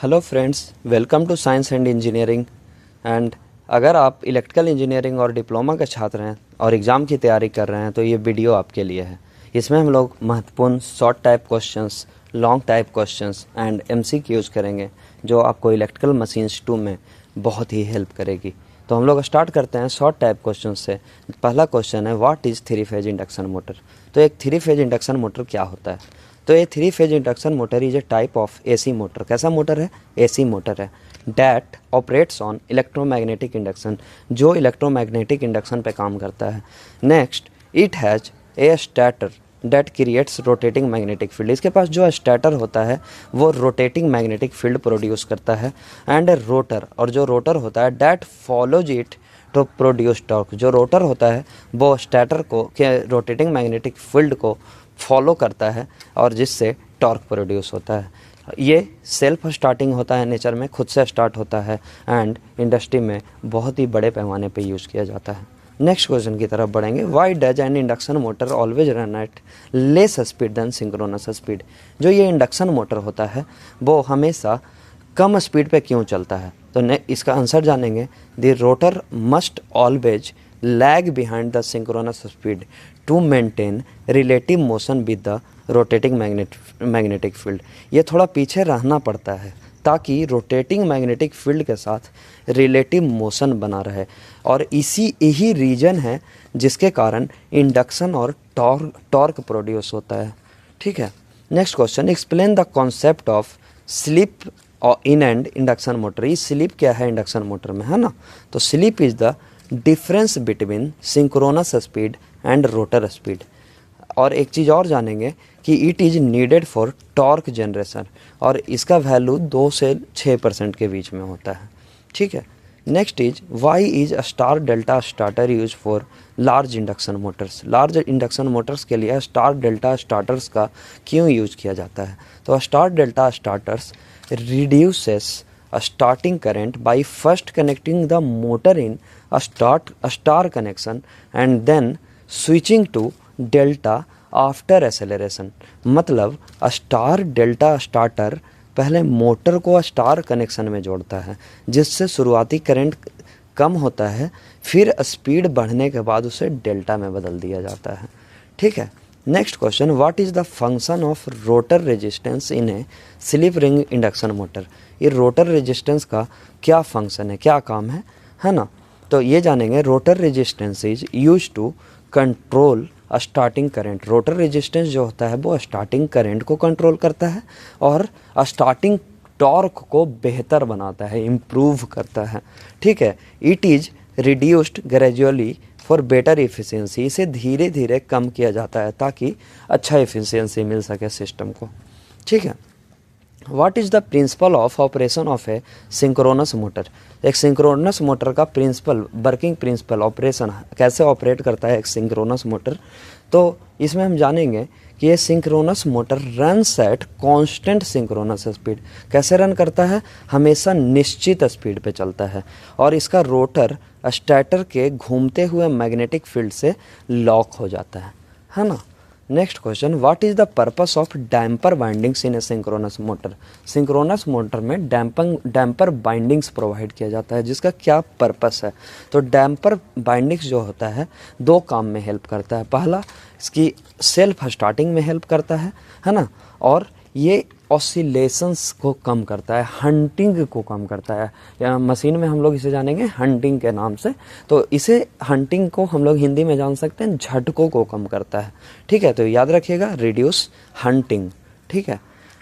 Hello friends, welcome to science and engineering. And अगर आप electrical engineering और diploma के छात्र हैं और एग्ज़ाम की तैयारी कर रहे हैं तो ये वीडियो आपके लिए है। इसमें हम लोग महत्वपूर्ण short type questions, long type questions and MCQs करेंगे जो आपको इलेक्ट्रिकल मशीन्स 2 में बहुत ही हेल्प करेगी। तो हम लोग स्टार्ट करते हैं शॉर्ट टाइप क्वेश्चन से। पहला क्वेश्चन है, what is 3 phase induction motor. तो एक 3 फेज इंडक्शन मोटर क्या होता है? तो ये 3 phase induction motor is a type of AC motor. कैसा मोटर है? एसी मोटर है। That operates on electromagnetic induction, जो इलेक्ट्रोमैग्नेटिक इंडक्शन पे काम करता है। Next, it has a stator that creates rotating magnetic field. इसके पास जो स्टैटर होता है वो रोटेटिंग मैग्नेटिक फील्ड प्रोड्यूस करता है। एंड ए रोटर, और जो रोटर होता है that follows it to produce torque. जो रोटर होता है वो स्टैटर को के रोटेटिंग मैग्नेटिक फील्ड को फॉलो करता है और जिससे टॉर्क प्रोड्यूस होता है। ये सेल्फ स्टार्टिंग होता है, नेचर में खुद से स्टार्ट होता है एंड इंडस्ट्री में बहुत ही बड़े पैमाने पे यूज़ किया जाता है। नेक्स्ट क्वेश्चन की तरफ बढ़ेंगे। Why does an induction motor always run at less speed than synchronous speed. जो ये इंडक्शन मोटर होता है वो हमेशा कम स्पीड पे क्यों चलता है? तो इसका आंसर जानेंगे। The rotor must always lag behind the synchronous speed to maintain relative motion with the rotating magnetic field. ये थोड़ा पीछे रहना पड़ता है ताकि रोटेटिंग मैग्नेटिक फील्ड के साथ रिलेटिव मोशन बना रहे, और यही रीजन है जिसके कारण इंडक्शन और टॉर्क प्रोड्यूस होता है। ठीक है। Next question, explain the concept of slip in and induction motor. ये स्लिप क्या है इंडक्शन मोटर में, है ना? तो slip is the difference between synchronous speed and rotor speed. और एक चीज़ और जानेंगे कि it is needed for torque generation, और इसका वैल्यू 2 से 6% के बीच में होता है। ठीक है। Next is, why is star delta starter use for large induction motors. Large induction motors के लिए स्टार डेल्टा स्टार्टर्स का क्यों यूज किया जाता है? तो star delta starters reduces starting current by first connecting the motor in a star connection and then switching to delta after acceleration। मतलब star delta starter पहले मोटर को स्टार कनेक्शन में जोड़ता है जिससे शुरुआती करंट कम होता है, फिर स्पीड बढ़ने के बाद उसे डेल्टा में बदल दिया जाता है। ठीक है। Next question, what is the function of rotor resistance in A slip ring induction motor. ये रोटर रेजिस्टेंस का क्या फंक्शन है, क्या काम है ना? तो ये जानेंगे। Rotor resistance is use to control starting current. Rotor resistance जो होता है वो स्टार्टिंग करंट को कंट्रोल करता है और स्टार्टिंग टॉर्क को बेहतर बनाता है, इम्प्रूव करता है। ठीक है। It is reduced gradually for better efficiency. इसे धीरे धीरे कम किया जाता है ताकि अच्छा इफ़िशियंसी मिल सके सिस्टम को। ठीक है। What is the principle of operation of a synchronous motor. एक सिंक्रोनस मोटर का प्रिंसिपल, वर्किंग प्रिंसिपल, ऑपरेशन कैसे ऑपरेट करता है एक सिंक्रोनस मोटर। तो इसमें हम जानेंगे कि ये synchronous motor runs at constant synchronous speed. कैसे रन करता है? हमेशा निश्चित स्पीड पे चलता है, और इसका रोटर स्टैटर के घूमते हुए मैग्नेटिक फील्ड से लॉक हो जाता है ना? Next question, what is the purpose of damper bindings in a synchronous motor. Synchronous motor में डैम्पर बाइंडिंग्स प्रोवाइड किया जाता है, जिसका क्या पर्पस है? तो डैम्पर बाइंडिंग्स जो होता है 2 काम में हेल्प करता है। पहला, इसकी सेल्फ स्टार्टिंग में हेल्प करता है ना? और ये ऑसिलेशंस को कम करता है, हंटिंग को कम करता है। या मशीन में हम लोग इसे जानेंगे हंटिंग के नाम से। तो इसे हंटिंग को हम लोग हिंदी में जान सकते हैं झटकों को कम करता है। ठीक है। तो याद रखिएगा, रिड्यूस हंटिंग। ठीक है।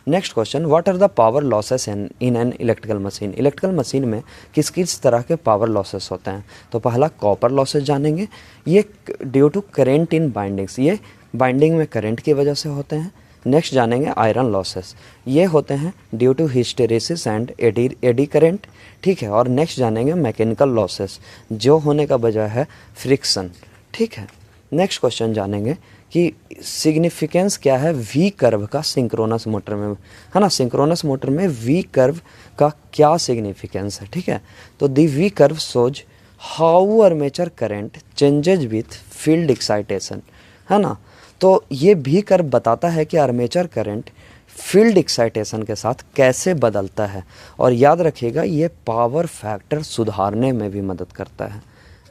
Next question, what are the power losses in an electrical machine. Electrical machine में किस किस तरह के पावर लॉसेस होते हैं? तो पहला कॉपर लॉसेस जानेंगे। ये due to current in windings, ये बाइंडिंग में करंट की वजह से होते हैं। नेक्स्ट जानेंगे आयरन लॉसेस, ये होते हैं due to hysteresis and eddy current. ठीक है। और नेक्स्ट जानेंगे मैकेनिकल लॉसेस, जो होने का वजह है फ्रिक्शन। ठीक है। नेक्स्ट क्वेश्चन जानेंगे कि सिग्निफिकेंस क्या है वी कर्व का सिंक्रोनस मोटर में, है ना? सिंक्रोनस मोटर में वी कर्व का क्या सिग्निफिकेंस है? ठीक है। तो the V curve shows how armature current changes with field excitation, है ना? तो ये भी कर्व बताता है कि आर्मेचर करंट फील्ड एक्साइटेशन के साथ कैसे बदलता है, और याद रखिएगा ये पावर फैक्टर सुधारने में भी मदद करता है।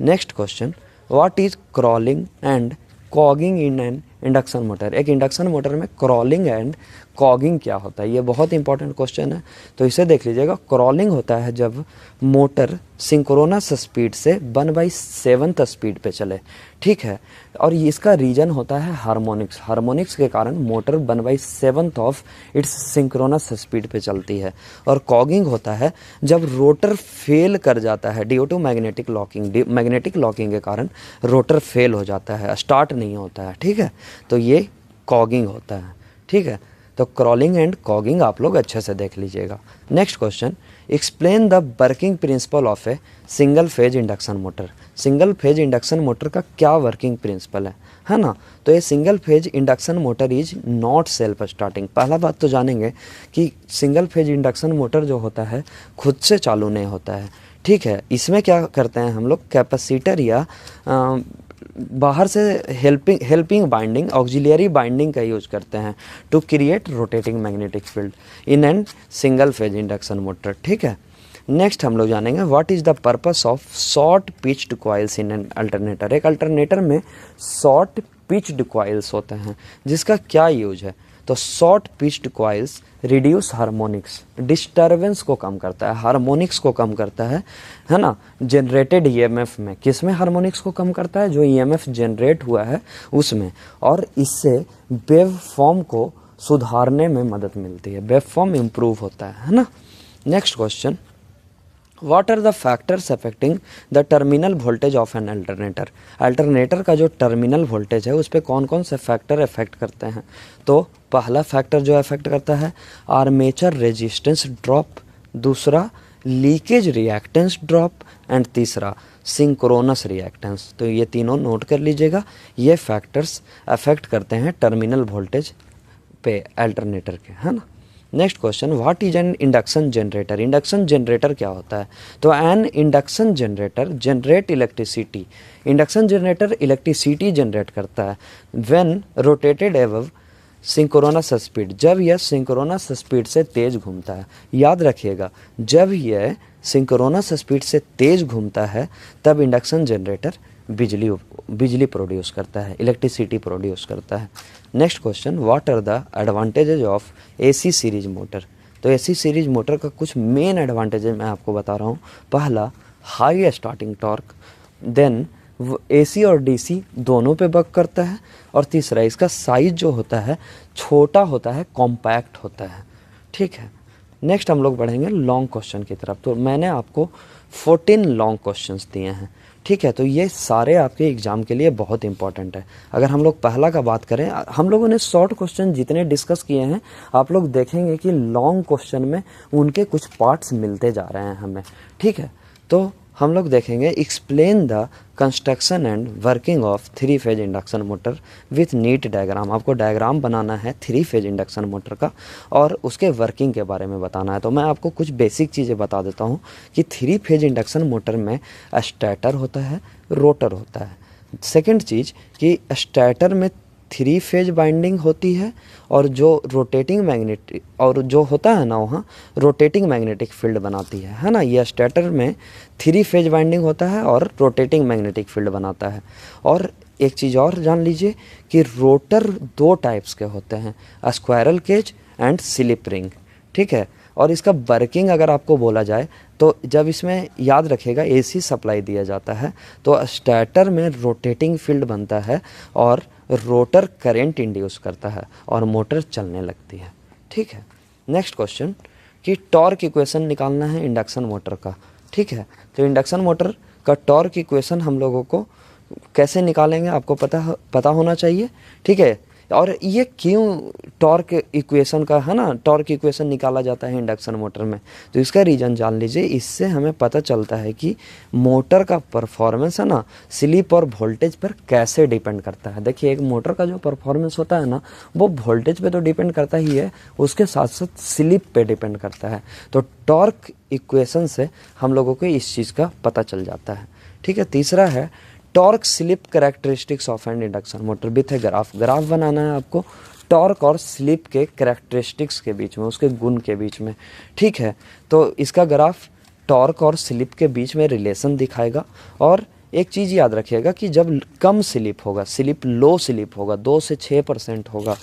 Next question, what is crawling and cogging in an induction motor. एक इंडक्शन मोटर में क्रॉलिंग एंड कॉगिंग क्या होता है, ये बहुत इंपॉर्टेंट क्वेश्चन है, तो इसे देख लीजिएगा। क्रॉलिंग होता है जब मोटर सिंक्रोनस स्पीड से 1/7 स्पीड पे चले, ठीक है, और इसका रीजन होता है हार्मोनिक्स। हार्मोनिक्स के कारण motor 1/7 of its synchronous speed पे चलती है। और कॉगिंग होता है जब रोटर फेल कर जाता है due to magnetic locking. Magnetic locking के कारण रोटर फेल हो जाता है, स्टार्ट नहीं होता है, ठीक है, तो ये कॉगिंग होता है, ठीक है। तो क्रॉलिंग एंड कॉगिंग आप लोग अच्छे से देख लीजिएगा। Next question, explain the working principle of a single phase induction motor. Single phase induction motor का क्या वर्किंग प्रिंसिपल है ना। तो ये single phase induction motor is not self starting. पहला बात तो जानेंगे कि सिंगल फेज इंडक्शन मोटर जो होता है खुद से चालू नहीं होता है, ठीक है। इसमें क्या करते हैं हम लोग, कैपेसिटर या बाहर से हेल्पिंग बाइंडिंग, ऑक्सिलियरी बाइंडिंग का यूज करते हैं to create rotating magnetic field in an single phase induction motor, ठीक है। नेक्स्ट हम लोग जानेंगे what is the purpose of short pitched coils in an alternator. एक अल्टरनेटर में शॉर्ट पिच्ड कॉइल्स होते हैं जिसका क्या यूज है। तो short pitched coils reduce harmonics, disturbance को कम करता है, हार्मोनिक्स को कम करता है ना। जनरेटेड ईएमएफ में, किस में हार्मोनिक्स को कम करता है, जो ईएमएफ जनरेट हुआ है उसमें, और इससे वेव फॉर्म को सुधारने में मदद मिलती है, वेव फॉर्म इम्प्रूव होता है ना। Next question, What are the factors affecting the terminal voltage of an alternator? Alternator का जो टर्मिनल वोल्टेज है उस पर कौन कौन से फैक्टर इफेक्ट करते हैं। तो पहला फैक्टर जो इफेक्ट करता है आर्मेचर रेजिस्टेंस ड्रॉप, दूसरा लीकेज रिएक्टेंस ड्रॉप, एंड तीसरा सिंक्रोनस रिएक्टेंस। तो ये तीनों नोट कर लीजिएगा, ये फैक्टर्स अफेक्ट करते हैं टर्मिनल वोल्टेज पे अल्टरनेटर के, है ना। Next question, what is an induction generator. Induction generator क्या होता है। तो N induction generator generate electricity. Induction generator electricity generate करता है when rotated above synchronous speed, जब यह सिंक्रोनस स्पीड से तेज घूमता है। याद रखिएगा, जब यह सिंक्रोनस स्पीड से तेज घूमता है तब इंडक्शन जनरेटर बिजली प्रोड्यूस करता है, इलेक्ट्रिसिटी प्रोड्यूस करता है। Next question, what are the advantages of AC series motor. तो एसी सीरीज मोटर का कुछ मेन एडवांटेजेज मैं आपको बता रहा हूँ। पहला, high starting torque, then AC और डीसी दोनों पे वर्क करता है, और तीसरा इसका साइज जो होता है छोटा होता है, कॉम्पैक्ट होता है, ठीक है। नेक्स्ट हम लोग बढ़ेंगे लॉन्ग क्वेश्चन की तरफ। तो मैंने आपको 14 लॉन्ग क्वेश्चंस दिए हैं, ठीक है। तो ये सारे आपके एग्जाम के लिए बहुत इंपॉर्टेंट है। अगर हम लोग पहला का बात करें, हम लोगों ने शॉर्ट क्वेश्चन जितने डिस्कस किए हैं आप लोग देखेंगे कि लॉन्ग क्वेश्चन में उनके कुछ पार्ट्स मिलते जा रहे हैं हमें, ठीक है। तो हम लोग देखेंगे explain the construction and working of 3 phase induction motor with NEET diagram. आपको डायग्राम बनाना है 3 फेज इंडक्शन मोटर का और उसके वर्किंग के बारे में बताना है। तो मैं आपको कुछ बेसिक चीज़ें बता देता हूँ कि 3 फेज इंडक्शन मोटर में स्टेटर होता है, रोटर होता है। सेकेंड चीज़ कि स्टेटर में 3 फेज बाइंडिंग होती है, और जो रोटेटिंग मैग्नेटिक और जो होता है ना वहाँ रोटेटिंग मैग्नेटिक फील्ड बनाती है ना। ये स्टेटर में 3 फेज बाइंडिंग होता है और रोटेटिंग मैग्नेटिक फील्ड बनाता है। और एक चीज़ और जान लीजिए कि रोटर 2 टाइप्स के होते हैं, squirrel cage and slip ring, ठीक है। और इसका वर्किंग अगर आपको बोला जाए तो जब इसमें याद रखिएगा एसी सप्लाई दिया जाता है तो स्टेटर में रोटेटिंग फील्ड बनता है और रोटर करंट इंड्यूस करता है और मोटर चलने लगती है, ठीक है। नेक्स्ट क्वेश्चन कि टॉर्क इक्वेशन निकालना है इंडक्शन मोटर का, ठीक है। तो इंडक्शन मोटर का टॉर्क इक्वेशन हम लोगों को कैसे निकालेंगे आपको पता होना चाहिए, ठीक है। और ये क्यों टॉर्क इक्वेशन का है ना, टॉर्क इक्वेशन निकाला जाता है इंडक्शन मोटर में, तो इसका रीज़न जान लीजिए। इससे हमें पता चलता है कि मोटर का परफॉर्मेंस है ना स्लिप और वोल्टेज पर कैसे डिपेंड करता है। देखिए एक मोटर का जो परफॉर्मेंस होता है ना वो वोल्टेज पे तो डिपेंड करता ही है, उसके साथ साथ स्लिप पे डिपेंड करता है। तो टॉर्क इक्वेशन से हम लोगों को इस चीज़ का पता चल जाता है, ठीक है। तीसरा है torque slip characteristics of an induction motor with a graph बनाना है आपको। टॉर्क और स्लिप के कैरेक्टरिस्टिक्स के बीच में, उसके गुण के बीच में। ठीक है, तो इसका ग्राफ टॉर्क और स्लिप के बीच में रिलेशन दिखाएगा। और एक चीज़ याद रखिएगा कि जब कम स्लिप होगा, स्लिप लो स्लिप होगा, 2 से 6% होगा,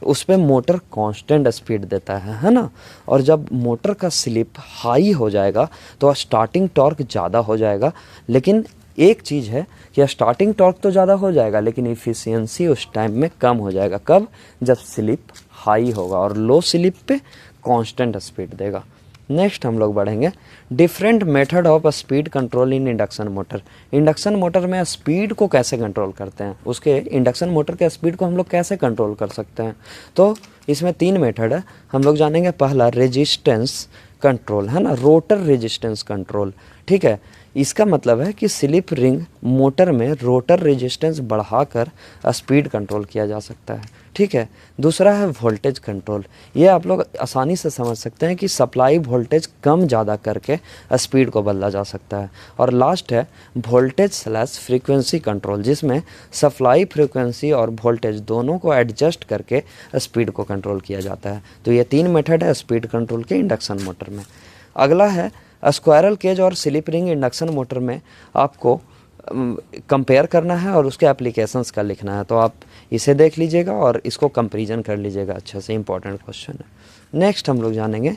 उस पर मोटर कांस्टेंट स्पीड देता है ना। और जब मोटर का स्लिप हाई हो जाएगा तो स्टार्टिंग टॉर्क ज़्यादा हो जाएगा। लेकिन एक चीज़ है कि स्टार्टिंग टॉर्क तो ज़्यादा हो जाएगा लेकिन इफ़िशियंसी उस टाइम में कम हो जाएगा। कब? जब स्लिप हाई होगा, और लो स्लिप पे कांस्टेंट स्पीड देगा। नेक्स्ट हम लोग बढ़ेंगे, different method of speed control in induction motor. Induction motor में स्पीड को कैसे कंट्रोल करते हैं, उसके इंडक्शन मोटर के स्पीड को हम लोग कैसे कंट्रोल कर सकते हैं। तो इसमें 3 मेथड है, हम लोग जानेंगे। पहला रेजिस्टेंस कंट्रोल है ना, रोटर रेजिस्टेंस कंट्रोल। ठीक है, इसका मतलब है कि स्लिप रिंग मोटर में रोटर रेजिस्टेंस बढ़ाकर स्पीड कंट्रोल किया जा सकता है। ठीक है, दूसरा है वोल्टेज कंट्रोल। ये आप लोग आसानी से समझ सकते हैं कि सप्लाई वोल्टेज कम ज़्यादा करके स्पीड को बदला जा सकता है। और लास्ट है वोल्टेज स्लैश फ्रीक्वेंसी कंट्रोल, जिसमें सप्लाई फ्रीक्वेंसी और वोल्टेज दोनों को एडजस्ट करके स्पीड को कंट्रोल किया जाता है। तो ये 3 मेथड है स्पीड कंट्रोल के इंडक्शन मोटर में। अगला है स्क्वायरल केज और स्लिप रिंग इंडक्शन मोटर में आपको कंपेयर करना है और उसके एप्लीकेशंस का लिखना है। तो आप इसे देख लीजिएगा और इसको कंपैरिजन कर लीजिएगा अच्छे से, इंपॉर्टेंट क्वेश्चन है। नेक्स्ट हम लोग जानेंगे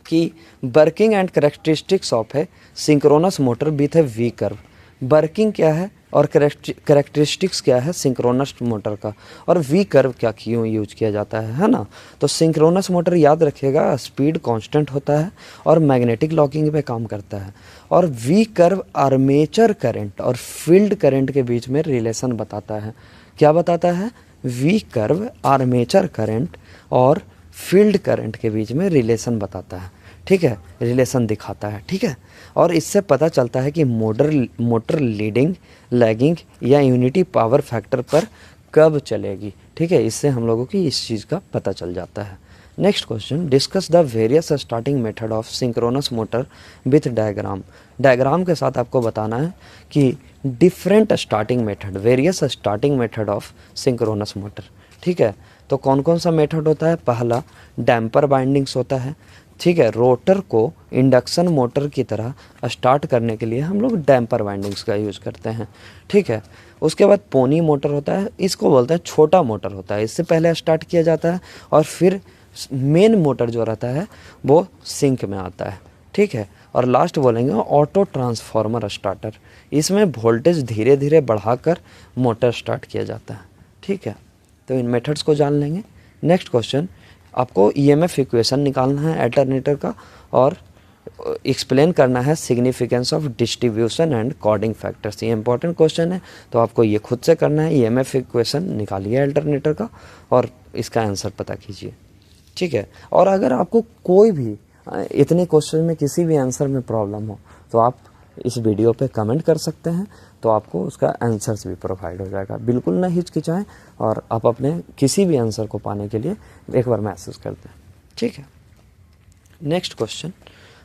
कि वर्किंग एंड कैरेक्टरिस्टिक्स ऑफ है synchronous motor with A V curve. Working क्या है और कैरेक्टरिस्टिक्स क्या है सिंक्रोनस मोटर का, और वी कर्व क्या क्यों यूज किया जाता है ना। तो सिंक्रोनस मोटर याद रखिएगा स्पीड कांस्टेंट होता है और मैग्नेटिक लॉकिंग पे काम करता है। और वी कर्व आर्मेचर करंट और फील्ड करंट के बीच में रिलेशन बताता है। क्या बताता है? वी कर्व आर्मेचर करंट और फील्ड करंट के बीच में रिलेशन बताता है। ठीक है, रिलेशन दिखाता है। ठीक है, और इससे पता चलता है कि मोटर लीडिंग, लैगिंग या यूनिटी पावर फैक्टर पर कब चलेगी। ठीक है, इससे हम लोगों की इस चीज़ का पता चल जाता है। Next question, discuss the various starting method of synchronous motor with diagram. Diagram के साथ आपको बताना है कि different starting method, various starting method of synchronous motor. ठीक है, तो कौन कौन सा मेथड होता है? पहला डैम्पर बाइंडिंग्स होता है। ठीक है, रोटर को इंडक्शन मोटर की तरह स्टार्ट करने के लिए हम लोग डैम्पर वाइंडिंग्स का यूज़ करते हैं। ठीक है, उसके बाद पोनी मोटर होता है, इसको बोलते हैं छोटा मोटर होता है, इससे पहले स्टार्ट किया जाता है और फिर मेन मोटर जो रहता है वो सिंक में आता है। ठीक है, और लास्ट बोलेंगे ऑटो ट्रांसफार्मर स्टार्टर, इसमें वोल्टेज धीरे धीरे बढ़ाकर मोटर स्टार्ट किया जाता है। ठीक है, तो इन मेथड्स को जान लेंगे। नेक्स्ट क्वेश्चन, आपको ईएमएफ इक्वेशन निकालना है अल्टरनेटर का और एक्सप्लेन करना है significance of distribution and cording factors. ये इंपॉर्टेंट क्वेश्चन है, तो आपको ये खुद से करना है। ईएमएफ इक्वेशन निकालिए अल्टरनेटर का और इसका आंसर पता कीजिए। ठीक है, और अगर आपको कोई भी इतने क्वेश्चन में किसी भी आंसर में प्रॉब्लम हो तो आप इस वीडियो पे कमेंट कर सकते हैं, तो आपको उसका आंसर्स भी प्रोवाइड हो जाएगा। बिल्कुल ना हिचकिचाएं और आप अपने किसी भी आंसर को पाने के लिए एक बार मैसेज कर दें। ठीक है, नेक्स्ट क्वेश्चन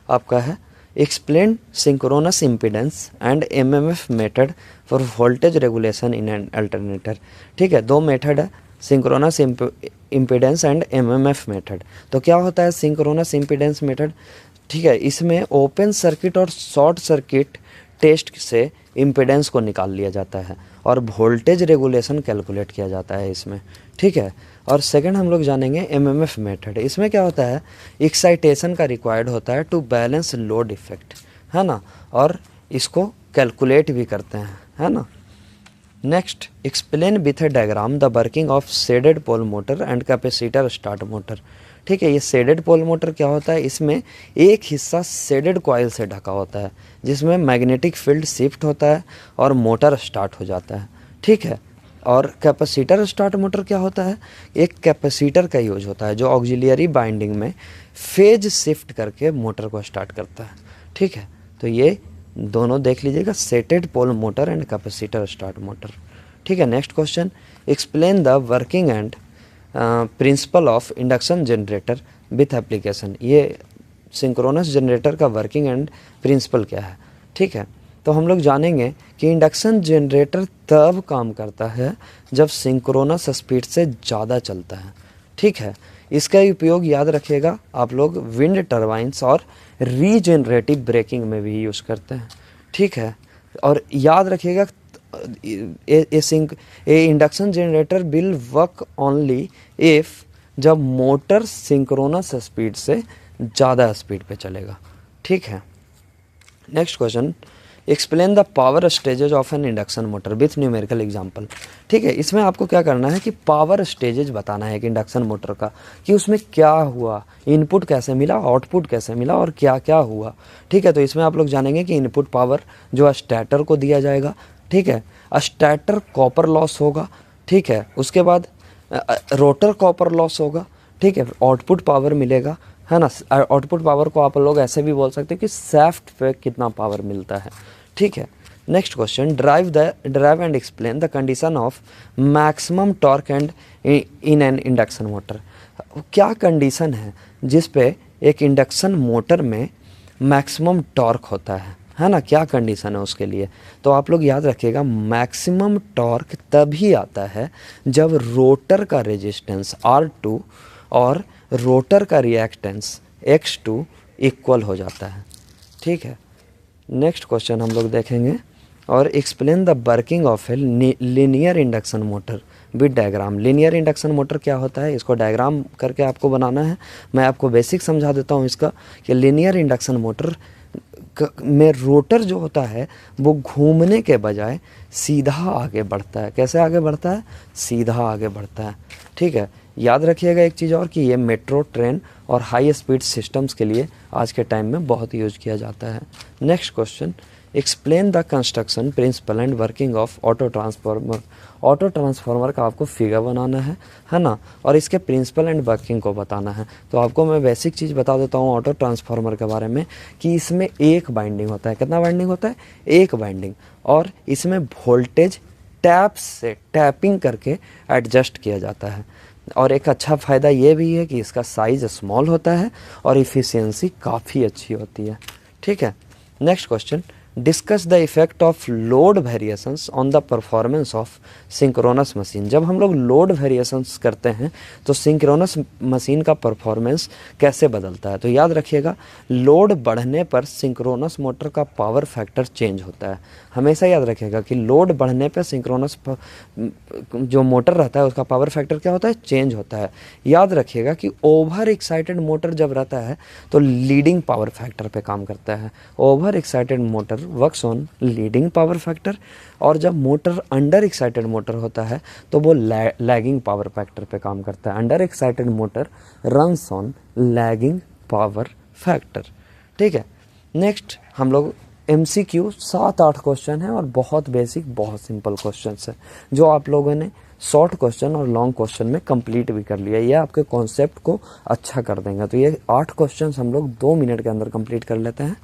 आपका है explain synchronous impedance and MMF method for voltage regulation in an alternator. ठीक है, 2 मेथड है, synchronous impedance and MMF method. तो क्या होता है सिंक्रोनस इम्पीडेंस मेथड? ठीक है, इसमें ओपन सर्किट और शॉर्ट सर्किट टेस्ट से इम्पीडेंस को निकाल लिया जाता है और वोल्टेज रेगुलेशन कैलकुलेट किया जाता है इसमें। ठीक है, और सेकंड हम लोग जानेंगे एमएमएफ मेथड। इसमें क्या होता है, एक्साइटेशन का रिक्वायर्ड होता है टू बैलेंस लोड इफेक्ट, है ना, और इसको कैलकुलेट भी करते हैं, है ना। Next, explain with a diagram the working of shaded pole motor and capacitor start motor. ठीक है, ये शेडेड पोल मोटर क्या होता है, इसमें एक हिस्सा शेडेड कॉइल से ढका होता है जिसमें मैग्नेटिक फील्ड शिफ्ट होता है और मोटर स्टार्ट हो जाता है। ठीक है, और कैपेसिटर स्टार्ट मोटर क्या होता है, एक कैपेसिटर का यूज होता है जो ऑक्सिलियरी बाइंडिंग में फेज शिफ्ट करके मोटर को स्टार्ट करता है। ठीक है, तो ये दोनों देख लीजिएगा, shaded pole motor and capacitor start motor. ठीक है, next question, explain the working and principle of induction generator with application. ये सिंक्रोनस जनरेटर का वर्किंग एंड प्रिंसिपल क्या है? ठीक है, तो हम लोग जानेंगे कि इंडक्शन जनरेटर तब काम करता है जब सिंक्रोनस स्पीड से ज़्यादा चलता है। ठीक है, इसका उपयोग याद रखिएगा आप लोग विंड टरबाइंस और रीजनरेटिव ब्रेकिंग में भी यूज़ करते हैं। ठीक है, और याद रखिएगा a induction generator will work only if जब मोटर सिंक्रोनस स्पीड से ज़्यादा स्पीड पे चलेगा। ठीक है, next question, explain the power stages of an induction motor with numerical example. ठीक है, इसमें आपको क्या करना है कि पावर स्टेजेज बताना है कि इंडक्शन मोटर का, कि उसमें क्या हुआ, इनपुट कैसे मिला, आउटपुट कैसे मिला और क्या क्या हुआ। ठीक है, तो इसमें आप लोग जानेंगे कि इनपुट पावर जो स्टार्टर को दिया जाएगा। ठीक है, स्टार्टर कॉपर लॉस होगा। ठीक है, उसके बाद रोटर कॉपर लॉस होगा। ठीक है, आउटपुट पावर मिलेगा, है ना। आउटपुट पावर को आप लोग ऐसे भी बोल सकते हैं कि शाफ्ट पे कितना पावर मिलता है। ठीक है, next question, drive and explain the condition of maximum torque and in an induction motor. क्या कंडीशन है जिस पे एक इंडक्शन मोटर में मैक्सिमम टॉर्क होता है ना, क्या कंडीशन है उसके लिए। तो आप लोग याद रखिएगा, मैक्सिमम टॉर्क तभी आता है जब रोटर का रेजिस्टेंस R2 और रोटर का रिएक्टेंस X2 इक्वल हो जाता है। ठीक है, नेक्स्ट क्वेश्चन हम लोग देखेंगे, और explain the working of a linear induction motor with diagram. Linear induction motor क्या होता है, इसको डायग्राम करके आपको बनाना है। मैं आपको बेसिक समझा देता हूँ इसका, कि लीनियर इंडक्शन मोटर में रोटर जो होता है वो घूमने के बजाय सीधा आगे बढ़ता है। कैसे आगे बढ़ता है, सीधा आगे बढ़ता है। ठीक है, याद रखिएगा एक चीज़ और, कि ये मेट्रो ट्रेन और हाई स्पीड सिस्टम्स के लिए आज के टाइम में बहुत यूज किया जाता है। Next question, explain the construction principle and working of auto transformer. Auto transformer का आपको फिगर बनाना है ना, और इसके प्रिंसिपल एंड वर्किंग को बताना है। तो आपको मैं बेसिक चीज़ बता देता हूँ ऑटो ट्रांसफार्मर के बारे में, कि इसमें एक बाइंडिंग होता है। कितना बाइंडिंग होता है, एक बाइंडिंग, और इसमें वोल्टेज टैपिंग करके एडजस्ट किया जाता है। और एक अच्छा फ़ायदा ये भी है कि इसका साइज़ स्मॉल होता है और इफ़िशियंसी काफ़ी अच्छी होती है। ठीक है, next question, discuss the effect of load variations on the performance of synchronous machine. जब हम लोग लोड वेरिएशंस करते हैं तो सिंक्रोनस मशीन का परफॉर्मेंस कैसे बदलता है। तो याद रखिएगा, लोड बढ़ने पर सिंक्रोनस मोटर का पावर फैक्टर चेंज होता है। हमेशा याद रखिएगा कि लोड बढ़ने पर सिंक्रोनस जो मोटर रहता है उसका पावर फैक्टर क्या होता है, चेंज होता है। याद रखिएगा कि ओवर एक्साइटेड मोटर जब रहता है तो लीडिंग पावर फैक्टर पे काम करता है। Over excited motor works on leading power factor, और जब मोटर अंडर एक्साइटेड मोटर होता है तो वो लैगिंग पावर फैक्टर पे काम करता है। Under excited motor runs on lagging power factor. ठीक है, नेक्स्ट हम लोग MCQ 7-8 क्वेश्चन है, और बहुत बेसिक बहुत सिंपल क्वेश्चन है, जो आप लोगों ने शॉर्ट क्वेश्चन और लॉन्ग क्वेश्चन में कंप्लीट भी कर लिया। ये आपके कॉन्सेप्ट को अच्छा कर देंगे। तो ये 8 क्वेश्चन हम लोग 2 मिनट के अंदर कंप्लीट कर लेते हैं।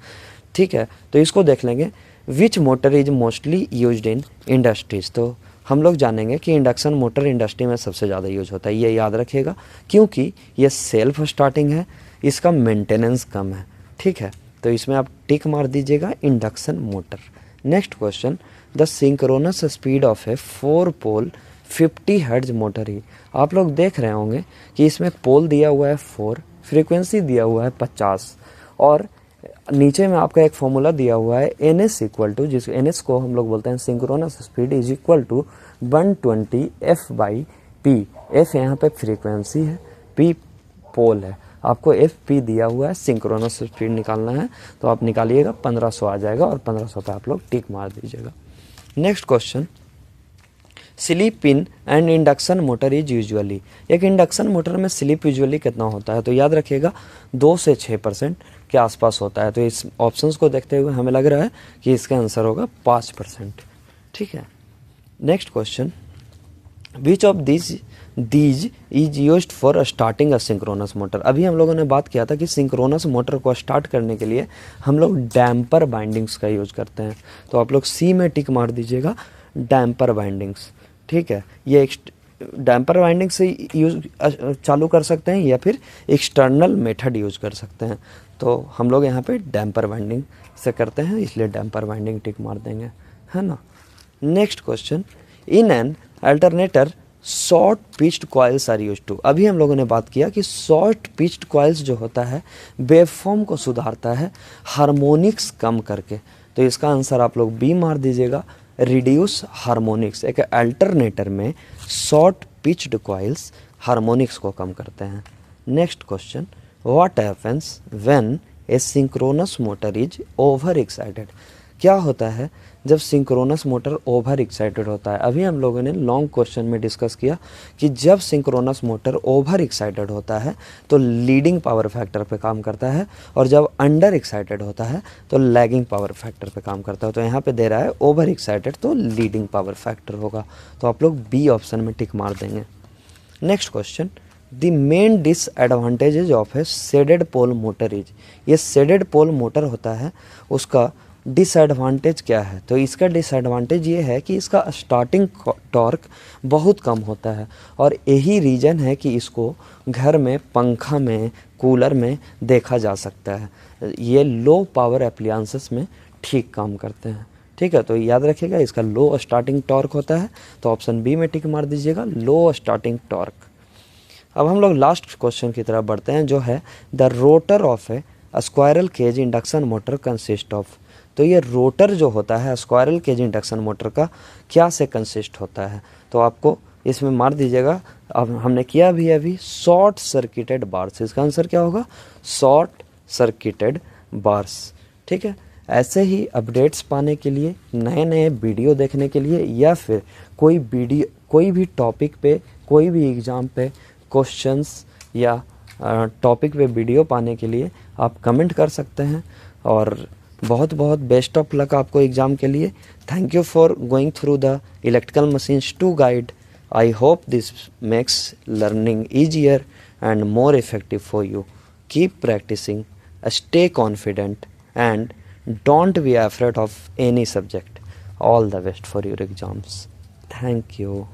ठीक है, तो इसको देख लेंगे। Which motor is mostly used in industries. तो हम लोग जानेंगे कि इंडक्शन मोटर इंडस्ट्री में सबसे ज़्यादा यूज होता है। ये याद रखिएगा, क्योंकि ये सेल्फ स्टार्टिंग है, इसका मेंटेनेंस कम है। ठीक है, तो इसमें आप टिक मार दीजिएगा induction motor. Next question, the synchronous speed of a 4 pole 50 hertz motor ही। आप लोग देख रहे होंगे कि इसमें पोल दिया हुआ है 4, फ्रीक्वेंसी दिया हुआ है 50, और नीचे में आपका एक फॉर्मूला दिया हुआ है NS इक्वल टू, जिस NS को हम लोग बोलते हैं synchronous speed is equal to 120 F/P। F यहाँ पे फ्रीक्वेंसी है, P पोल है। आपको FP दिया हुआ है, सिंक्रोनस स्पीड निकालना है, तो आप निकालिएगा 1500 आ जाएगा, और 1500 पे आप लोग टिक मार दीजिएगा। Next question, slip in and induction motor is usually. एक इंडक्शन मोटर में स्लिप यूजुअली कितना होता है। तो याद रखिएगा 2 से 6% के आसपास होता है। तो इस ऑप्शंस को देखते हुए हमें लग रहा है कि इसका आंसर होगा 5%। ठीक है, next question, which of these is used for starting a synchronous motor. अभी हम लोगों ने बात किया था कि सिंक्रोनस मोटर को स्टार्ट करने के लिए हम लोग डैम्पर बाइंडिंग्स का यूज करते हैं। तो आप लोग C में टिक मार दीजिएगा, डैम्पर बाइंडिंग्स। ठीक है, ये डैम्पर वाइंडिंग से यूज चालू कर सकते हैं या फिर एक्सटर्नल मेथड यूज कर सकते हैं। तो हम लोग यहाँ पे डैम्पर वाइंडिंग से करते हैं, इसलिए डैम्पर वाइंडिंग टिक मार देंगे, है ना। Next question, in an alternator short pitched coils are use to. अभी हम लोगों ने बात किया कि शॉर्ट पिच्ड कॉइल्स जो होता है वेवफॉर्म को सुधारता है हार्मोनिक्स कम करके। तो इसका आंसर आप लोग बी मार दीजिएगा, रिड्यूस हार्मोनिक्स। एक अल्टरनेटर में शॉर्ट पिच्ड कॉइल्स हार्मोनिक्स को कम करते हैं। Next question, what happens when a synchronous motor is over excited. क्या होता है जब सिंक्रोनस मोटर ओवर एक्साइटेड होता है। अभी हम लोगों ने लॉन्ग क्वेश्चन में डिस्कस किया कि जब सिंक्रोनस मोटर ओवर एक्साइटेड होता है तो लीडिंग पावर फैक्टर पे काम करता है, और जब अंडर एक्साइटेड होता है तो लैगिंग पावर फैक्टर पे काम करता है। तो यहाँ पे दे रहा है ओवर एक्साइटेड, तो लीडिंग पावर फैक्टर होगा। तो आप लोग बी ऑप्शन में टिक मार देंगे। Next question, the main disadvantages of a shaded pole motor is. ये शेडेड पोल मोटर होता है, उसका डिसएडवांटेज क्या है। तो इसका डिसएडवांटेज ये है कि इसका स्टार्टिंग टॉर्क बहुत कम होता है, और यही रीज़न है कि इसको घर में, पंखा में, कूलर में देखा जा सकता है। ये लो पावर एप्लायंसेस में ठीक काम करते हैं। ठीक है, तो याद रखिएगा इसका लो स्टार्टिंग टॉर्क होता है। तो ऑप्शन बी में टिक मार दीजिएगा, लो स्टार्टिंग टॉर्क। अब हम लोग लास्ट क्वेश्चन की तरफ बढ़ते हैं, जो है the rotor of a squirrel cage induction motor consist of. तो ये रोटर जो होता है स्क्वायरल केज इंडक्शन मोटर का क्या से कंसिस्ट होता है। तो आपको इसमें मार दीजिएगा, अब हमने किया भी अभी, शॉर्ट सर्किटेड बार्स। इसका आंसर क्या होगा, शॉर्ट सर्किटेड बार्स। ठीक है, ऐसे ही अपडेट्स पाने के लिए, नए नए वीडियो देखने के लिए, या फिर कोई भी टॉपिक पे, कोई भी एग्ज़ाम पे क्वेश्चंस या टॉपिक पे वीडियो पाने के लिए आप कमेंट कर सकते हैं। और बहुत बहुत बेस्ट ऑफ लक आपको एग्ज़ाम के लिए। Thank you for going through the electrical machines 2 guide. I hope this makes learning easier and more effective for you. Keep practicing, stay confident, and don't be afraid of any subject. All the best for your exams. Thank you.